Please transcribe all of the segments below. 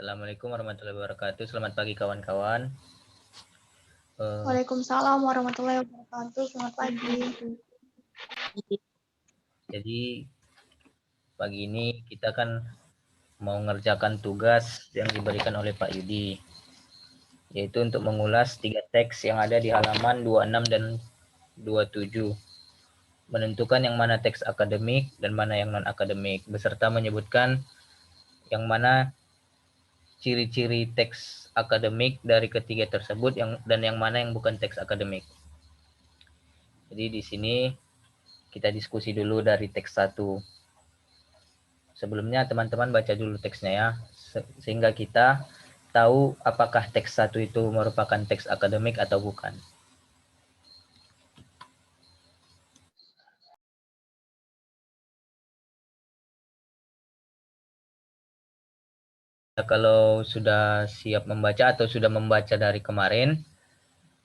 Assalamualaikum warahmatullahi wabarakatuh. Selamat pagi kawan-kawan. Waalaikumsalam warahmatullahi wabarakatuh. Selamat pagi. Jadi pagi ini kita kan mau mengerjakan tugas yang diberikan oleh Pak Yudi, yaitu untuk mengulas 3 teks yang ada di halaman 26 dan 27. Menentukan yang mana teks akademik dan mana yang non-akademik, beserta menyebutkan yang mana ciri-ciri teks akademik dari ketiga tersebut dan yang mana yang bukan teks akademik. Jadi di sini kita diskusi dulu dari teks 1. Sebelumnya teman-teman baca dulu teksnya ya, sehingga kita tahu apakah teks 1 itu merupakan teks akademik atau bukan. Kalau sudah siap membaca atau sudah membaca dari kemarin,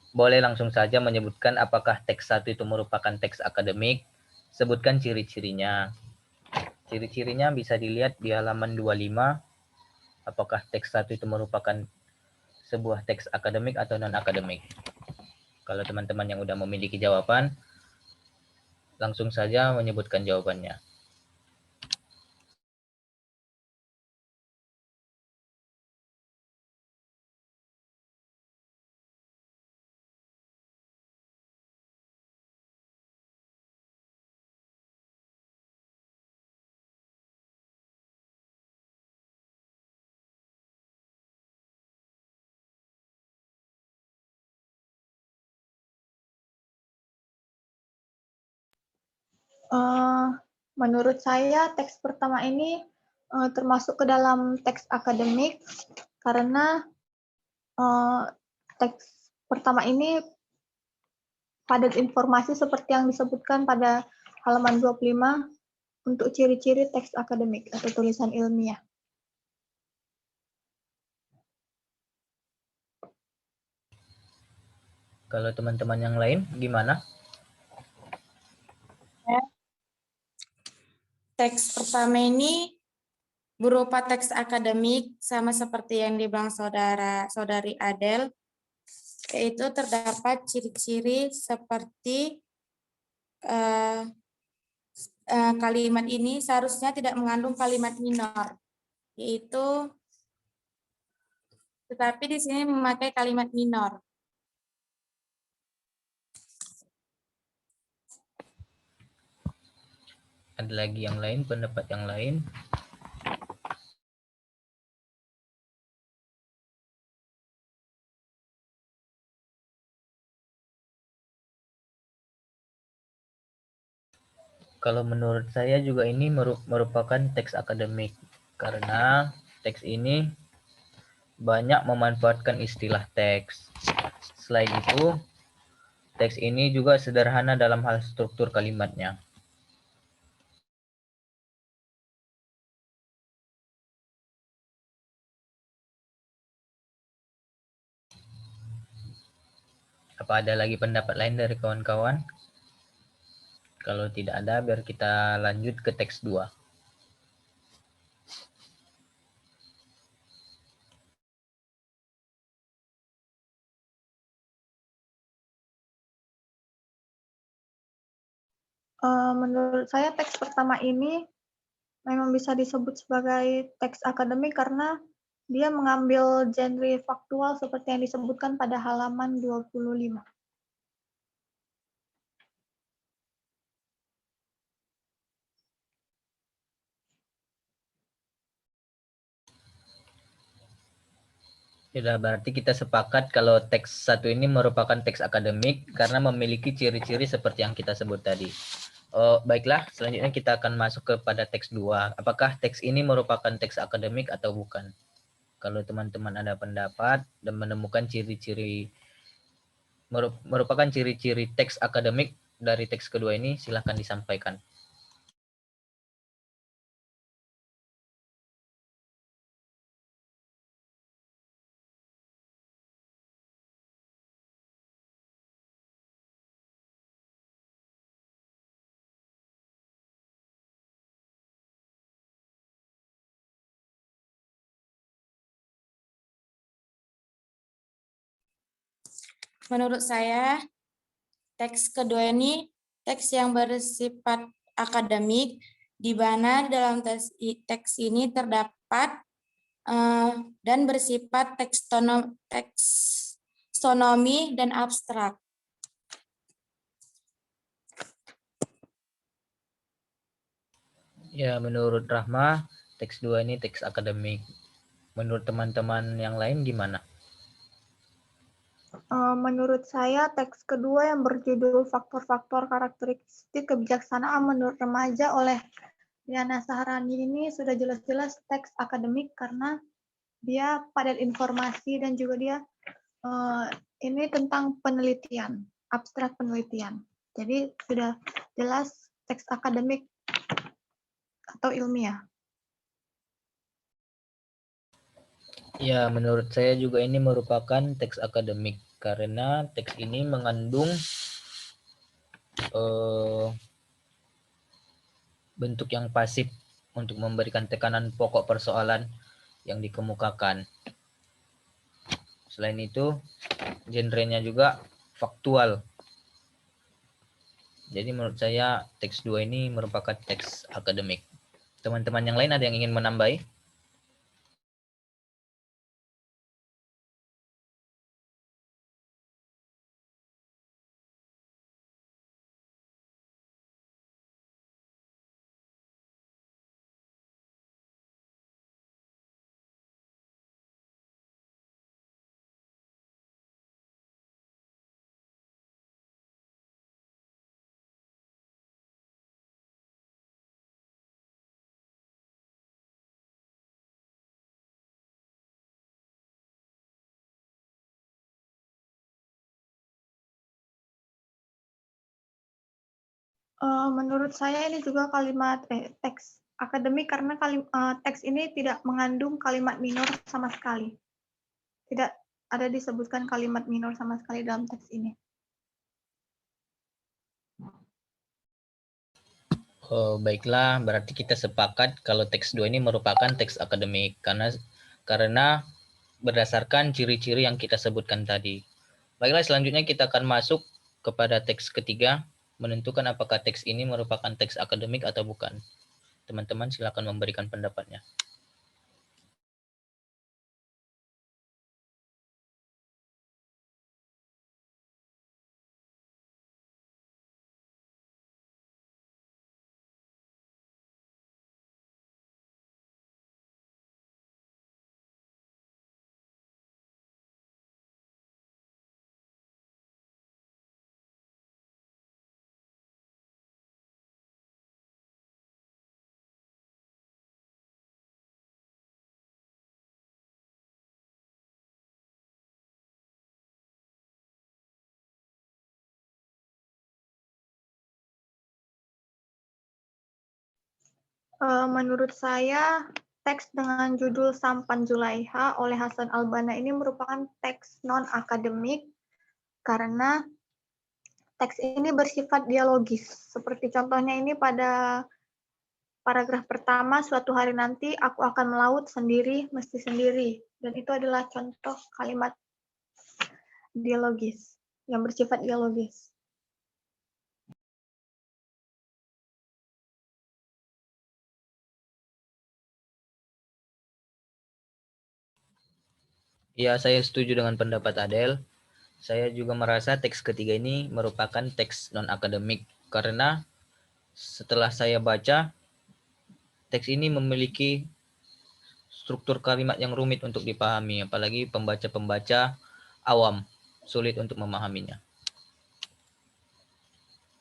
boleh langsung saja menyebutkan apakah teks 1 itu merupakan teks akademik. Sebutkan ciri-cirinya. Ciri-cirinya bisa dilihat di halaman 25. Apakah teks 1 itu merupakan sebuah teks akademik atau non-akademik. Kalau teman-teman yang sudah memiliki jawaban, langsung saja menyebutkan jawabannya. Menurut saya teks pertama ini termasuk ke dalam teks akademik karena teks pertama ini padat informasi seperti yang disebutkan pada halaman 25 untuk ciri-ciri teks akademik atau tulisan ilmiah. Kalau teman-teman yang lain gimana? Teks pertama ini berupa teks akademik sama seperti yang dibilang saudari Adel, yaitu terdapat ciri-ciri seperti kalimat ini seharusnya tidak mengandung kalimat minor, yaitu tetapi di sini memakai kalimat minor. Ada lagi yang lain, pendapat yang lain? Kalau menurut saya juga ini merupakan teks akademik, karena teks ini banyak memanfaatkan istilah teks. Selain itu, teks ini juga sederhana dalam hal struktur kalimatnya. Apa ada lagi pendapat lain dari kawan-kawan? Kalau tidak ada, biar kita lanjut ke teks 2. Menurut saya teks pertama ini memang bisa disebut sebagai teks akademik karena dia mengambil genre faktual seperti yang disebutkan pada halaman 25. Sudah, berarti kita sepakat kalau teks 1 ini merupakan teks akademik karena memiliki ciri-ciri seperti yang kita sebut tadi. Baiklah, selanjutnya kita akan masuk kepada teks 2. Apakah teks ini merupakan teks akademik atau bukan? Kalau teman-teman ada pendapat dan menemukan merupakan ciri-ciri teks akademik dari teks kedua ini, silakan disampaikan. menurut saya teks kedua ini teks yang bersifat akademik, di mana dalam teks ini terdapat dan bersifat tekstonomi dan abstrak. Ya, menurut Rahma, teks 2 ini teks akademik. Menurut teman-teman yang lain gimana? Menurut saya, teks kedua yang berjudul Faktor-Faktor Karakteristik Kebijaksanaan Menurut Remaja oleh Diana Saharani ini sudah jelas-jelas teks akademik karena dia padat informasi dan juga dia ini tentang penelitian, abstrak penelitian. Jadi sudah jelas teks akademik atau ilmiah. Ya, menurut saya juga ini merupakan teks akademik karena teks ini mengandung bentuk yang pasif untuk memberikan tekanan pokok persoalan yang dikemukakan. Selain itu, genrenya juga faktual. Jadi menurut saya teks 2 ini merupakan teks akademik. Teman-teman yang lain ada yang ingin menambahi? Menurut saya ini juga kalimat teks akademik karena teks ini tidak mengandung kalimat minor sama sekali. Tidak ada disebutkan kalimat minor sama sekali dalam teks ini. Baiklah, berarti kita sepakat kalau teks 2 ini merupakan teks akademik karena berdasarkan ciri-ciri yang kita sebutkan tadi. Baiklah, selanjutnya kita akan masuk kepada teks ketiga, menentukan apakah teks ini merupakan teks akademik atau bukan. Teman-teman silakan memberikan pendapatnya. Menurut saya, teks dengan judul Sampan Zulaiha oleh Hasan Albana ini merupakan teks non-akademik karena teks ini bersifat dialogis. Seperti contohnya ini pada paragraf pertama, suatu hari nanti aku akan melaut sendiri, mesti sendiri. Dan itu adalah contoh kalimat dialogis, yang bersifat dialogis. Ya, saya setuju dengan pendapat Adel. Saya juga merasa teks ketiga ini merupakan teks non-akademik karena setelah saya baca, teks ini memiliki struktur kalimat yang rumit untuk dipahami, apalagi pembaca-pembaca awam sulit untuk memahaminya.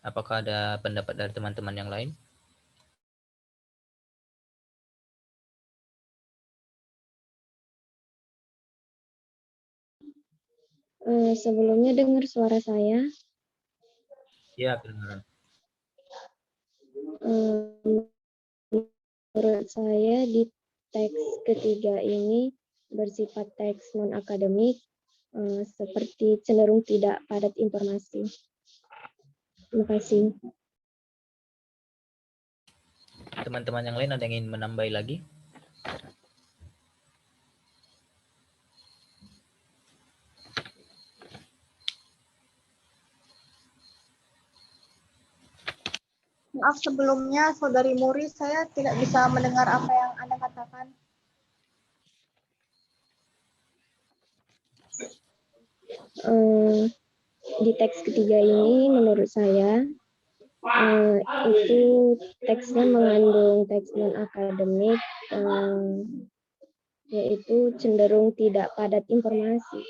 Apakah ada pendapat dari teman-teman yang lain? Sebelumnya dengar suara saya. Ya, kedengaran. Menurut saya di teks ketiga ini bersifat teks non-akademik, seperti cenderung tidak padat informasi. Terima kasih. Teman-teman yang lain ada yang ingin menambahi lagi? Maaf sebelumnya, Saudari Muri, saya tidak bisa mendengar apa yang Anda katakan. Di teks ketiga ini menurut saya itu teksnya mengandung teks non-akademik, yaitu cenderung tidak padat informasi.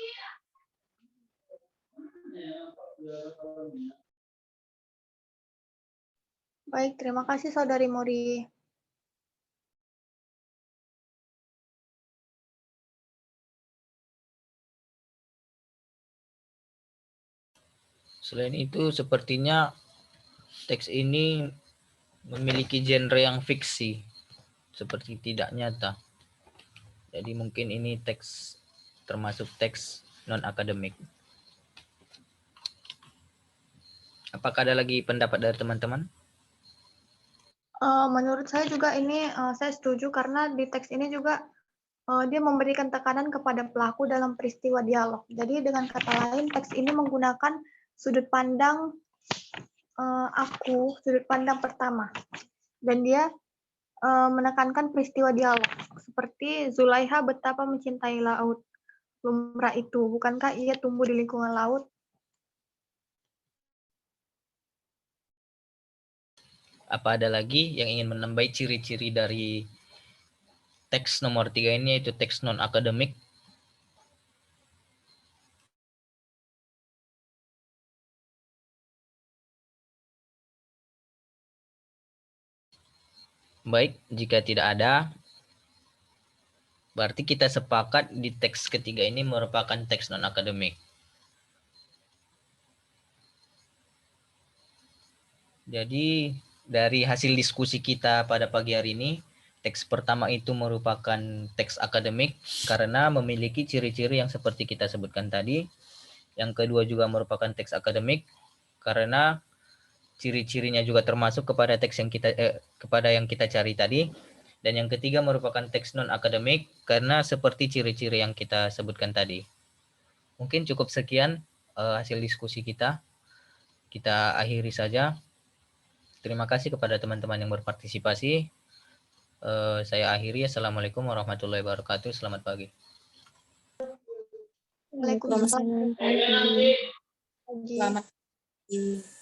Baik, terima kasih Saudari Muri. Selain itu, sepertinya teks ini memiliki genre yang fiksi, seperti tidak nyata. Jadi mungkin ini teks termasuk teks non-akademik. Apakah ada lagi pendapat dari teman-teman? Menurut saya juga ini saya setuju karena di teks ini juga dia memberikan tekanan kepada pelaku dalam peristiwa dialog. Jadi dengan kata lain teks ini menggunakan sudut pandang sudut pandang pertama, dan dia menekankan peristiwa dialog seperti Zulaiha betapa mencintai laut. Lumrah itu, bukankah ia tumbuh di lingkungan laut? Apa ada lagi yang ingin menambahi ciri-ciri dari teks nomor 3 ini, yaitu teks non-akademik? Baik, jika tidak ada, berarti kita sepakat di teks ketiga ini merupakan teks non-akademik. Jadi dari hasil diskusi kita pada pagi hari ini, teks pertama itu merupakan teks akademik karena memiliki ciri-ciri yang seperti kita sebutkan tadi. Yang kedua juga merupakan teks akademik karena ciri-cirinya juga termasuk kepada teks yang kita cari tadi. Dan yang ketiga merupakan teks non-akademik karena seperti ciri-ciri yang kita sebutkan tadi. Mungkin cukup sekian hasil diskusi kita. Kita akhiri saja. Terima kasih kepada teman-teman yang berpartisipasi. Saya akhiri. Assalamualaikum warahmatullahi wabarakatuh. Selamat pagi. Waalaikumsalam. Selamat pagi. Pagi. Selamat pagi.